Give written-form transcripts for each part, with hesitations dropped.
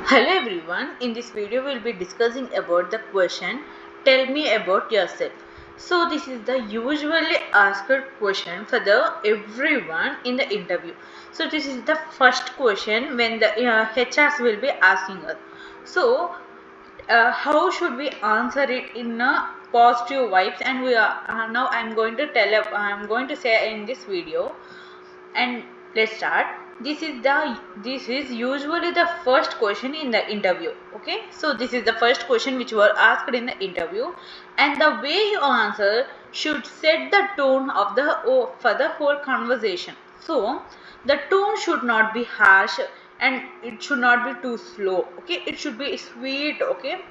Hello everyone, in this video we will be discussing about the question, tell me about yourself. So this is the usually asked question for the everyone in the interview. So this is the first question when the HRs will be asking us. So how should we answer it in a positive vibes, and we are now I'm going to say in this video. And let's start. This is usually the first question in the interview. Okay, so this is the first question which were asked in the interview, and the way you answer should set the tone of the for the whole conversation. So the tone should not be harsh, and it should not be too slow. Okay, it should be sweet. Okay,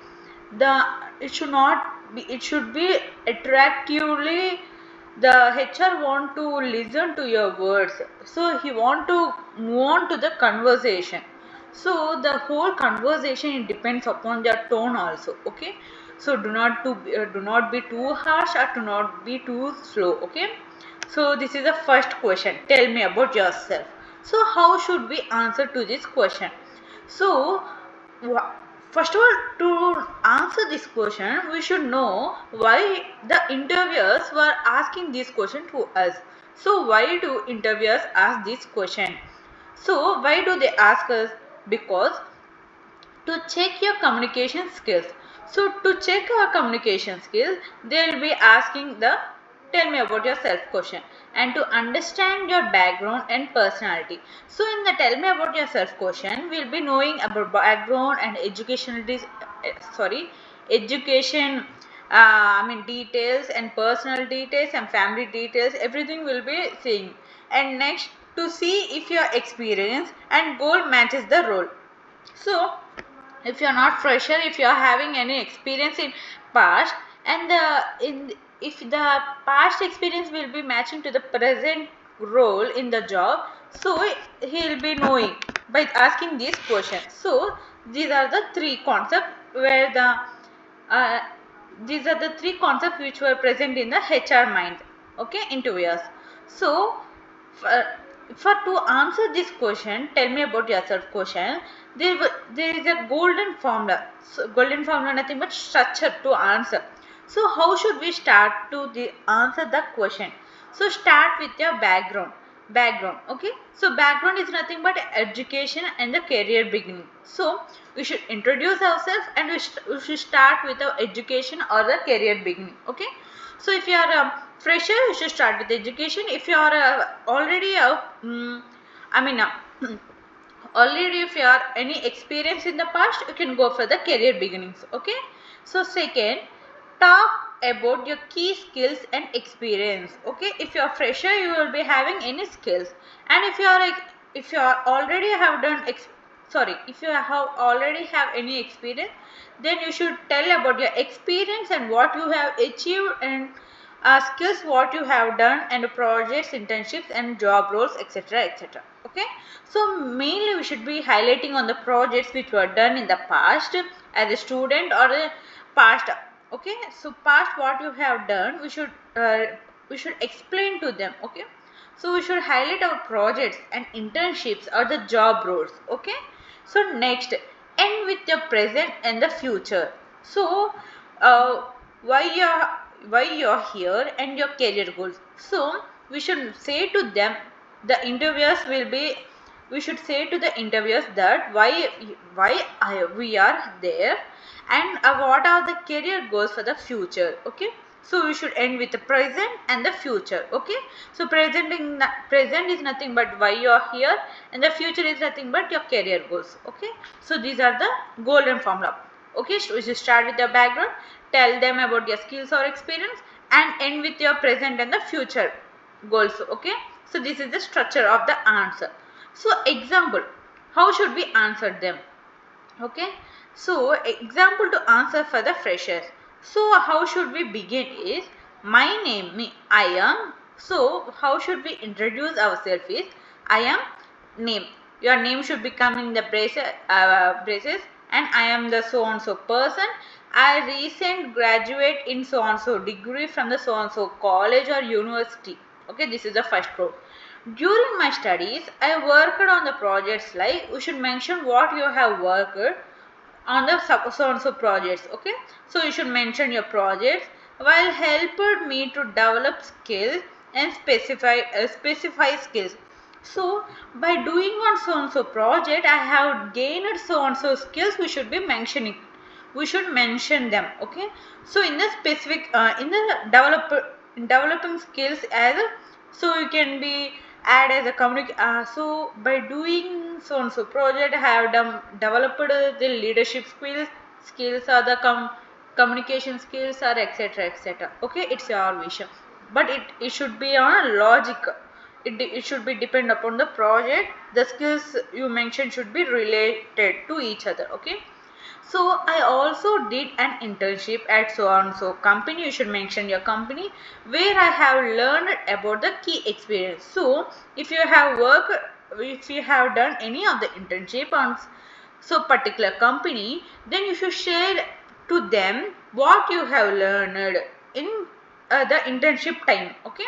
the it should not be, it should be attractively. The HR want to listen to your words, so he want to move on to the conversation. So the whole conversation, it depends upon their tone also. Okay, so do not be too harsh or do not be too slow. Okay, so this is the first question, tell me about yourself. So how should we answer to this question? So first of all, to answer this question, we should know why the interviewers were asking this question to us. So why do interviewers ask this question? So why do they ask us? Because to check your communication skills. So to check our communication skills, they will be asking the tell me about yourself question, and to understand your background and personality. So in the tell me about yourself question, we'll be knowing about background and education, details and personal details and family details, everything will be seeing. And next, to see if your experience and goal matches the role. So if you are not fresher, if you are having any experience in past, and if the past experience will be matching to the present role in the job, so he will be knowing by asking these questions. So these are the three concepts where the uh, these are the three concepts which were present in the HR mind. Okay, interviewers. So for, for to answer this question, tell me about yourself question, there is a golden formula. So golden formula nothing but structure to answer. So how should we start to answer the question? So start with your background. Okay, so background is nothing but education and the career beginning. So we should introduce ourselves, and we should start with our education or the career beginning. Okay, so if you are a fresher, you should start with education. If you are already a I mean already if you are any experience in the past, you can go for the career beginnings. Okay, so second, talk about your key skills and experience. Okay, if you are fresher, you will be having any skills, and if you are already have done if you have already have any experience, then you should tell about your experience and what you have achieved, and skills what you have done, and projects, internships and job roles, etc, etc. Okay, so mainly we should be highlighting on the projects which were done in the past as a student or a past. Okay, so past what you have done, we should explain to them. Okay, so we should highlight our projects and internships or the job roles. Okay, so next, end with your present and the future. So uh, why you're why you're here and your career goals. So we should say to them, the interviewers will be we should say to the interviewers that we are there, and what are the career goals for the future. Okay, so we should end with the present and the future. Okay, so present is nothing but why you are here, and the future is nothing but your career goals. Okay, so these are the golden formula. Okay, so you start with your background, tell them about your skills or experience, and end with your present and the future goals. Okay, so this is the structure of the answer. So example, how should we answer them? Okay, so example to answer for the freshers. So how should we begin is, my name I am. So how should we introduce ourselves is, I am name. Your name should be coming in the braces, and I am the so and so person. I recent graduate in so and so degree from the so and so college or university. Okay, this is the first row. During my studies, I worked on the projects like you should mention what you have worked on the so and so projects. Okay, so you should mention your projects while helped me to develop skills and specify skills. So by doing on so and so project, I have gained so and so skills. We should be mentioning. We should mention them. Okay. So in the specific in the developing skills as so you can be add as a so by doing so and so project, I have developed the leadership skills or the communication skills or etc etc. Okay, it's your vision, but it should be on a logic. It should be depend upon the project. The skills you mentioned should be related to each other. Okay, so I also did an internship at so and so company. You should mention your company where I have learned about the key experience. So if you have worked, if you have done any of the internship on so particular company, then you should share to them what you have learned in the internship time. Okay,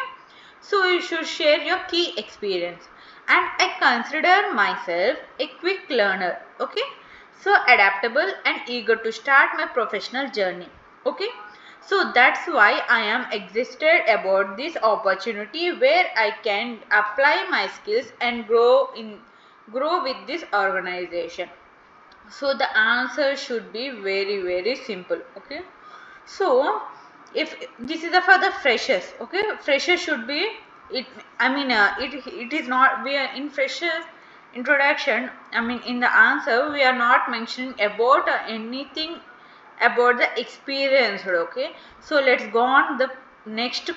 so you should share your key experience. And I consider myself a quick learner. Okay, so adaptable and eager to start my professional journey. Okay, so that's why I am excited about this opportunity where I can apply my skills and grow with this organization. So the answer should be very simple. Okay, so if this is for the freshers, okay, freshers should be it. I mean it is not, we are in freshers introduction, I mean in the answer we are not mentioning about anything about the experience. Okay, so let's go on the next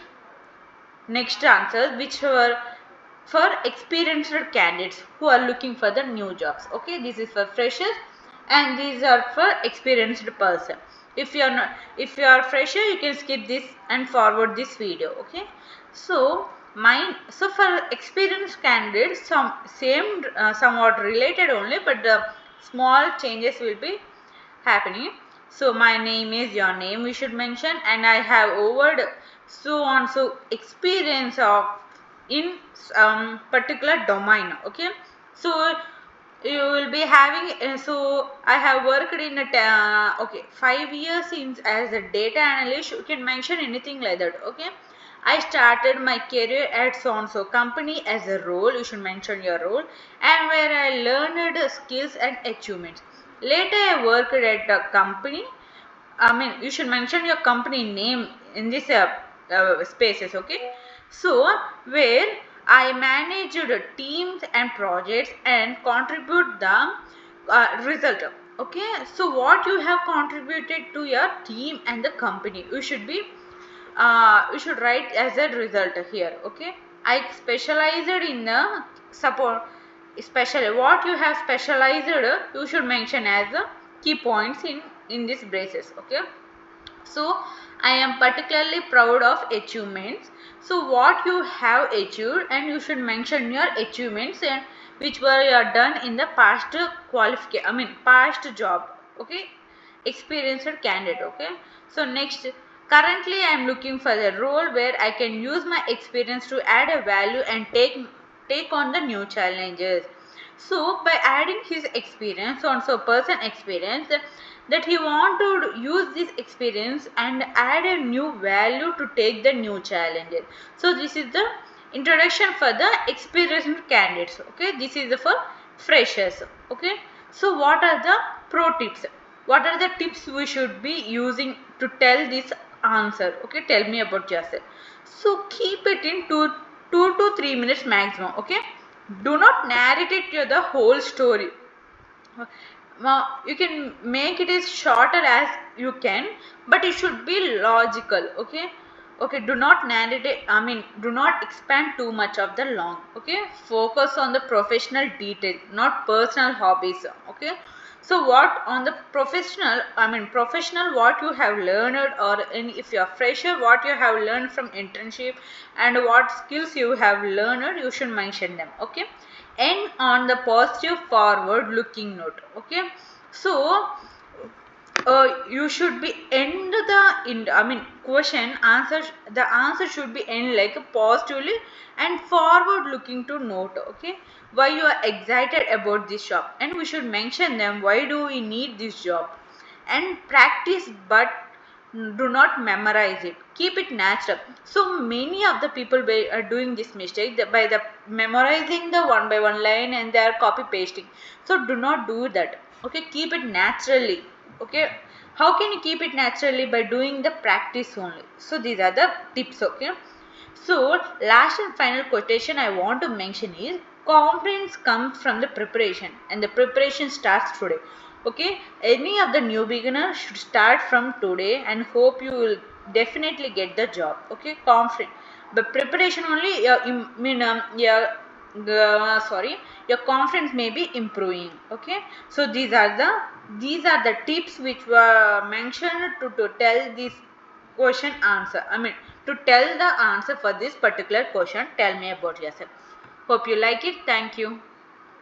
answers which were for experienced candidates who are looking for the new jobs. Okay, this is for freshers and these are for experienced person. If you are not, if you are fresher, you can skip this and forward this video. Okay, so so for experienced candidates, some same somewhat related only, but the small changes will be happening. So my name is your name we should mention, and I have over so on so experience of in particular domain. Okay, so you will be having so I have worked in a okay 5 years since as a data analyst. You can mention anything like that. Okay, I started my career at so and so company as a role. You should mention your role and where I learned skills and achievements. Later I worked at a company. I mean, you should mention your company name in this spaces. Okay, so where I managed teams and projects and contribute the result. Okay, so what you have contributed to your team and the company, you should write as a result here. Okay, I specialized in the support, especially what you have specialized, you should mention as the key points in these braces. Okay, so I am particularly proud of achievements. So what you have achieved, and you should mention your achievements and which were done in the past qualification, I mean past job. Okay, experienced candidate. Okay, so next, currently I am looking for the role where I can use my experience to add a value and take on the new challenges. So by adding his experience on so person experience, that he want to use this experience and add a new value to take the new challenges. So this is the introduction for the experienced candidates. Okay, this is the for freshers. Okay, so what are the pro tips? What are the tips we should be using to tell this answer? Okay, tell me about yourself. So keep it in 2 to 3 minutes maximum. Okay, do not narrate it to the whole story. You can make it as shorter as you can, but it should be logical. Okay, okay, do not narrate it, I mean do not expand too much of the long. Okay, focus on the professional detail, not personal hobbies. Okay, so what on the professional, I mean professional, what you have learned, or if you are fresher, what you have learned from internship and what skills you have learned, you should mention them. Okay, and on the positive forward looking note. Okay, so you should be end the question answer. The answer should be end like positively and forward looking to note. Okay, why you are excited about this job, and we should mention them why do we need this job, and practice but do not memorize it. Keep it natural. So many of the people are doing this mistake by the memorizing the one by one line and they are copy pasting. So do not do that. Okay, keep it naturally. Okay, how can you keep it naturally? By doing the practice only. So these are the tips. Okay, so last and final quotation I want to mention is confidence comes from the preparation and the preparation starts today. Okay, any of the new beginner should start from today and hope you will definitely get the job. Okay, confident. But preparation only, your confidence may be improving. Okay, so these are the tips which were mentioned to tell this question answer. To tell the answer for this particular question, tell me about yourself. Hope you like it. Thank you.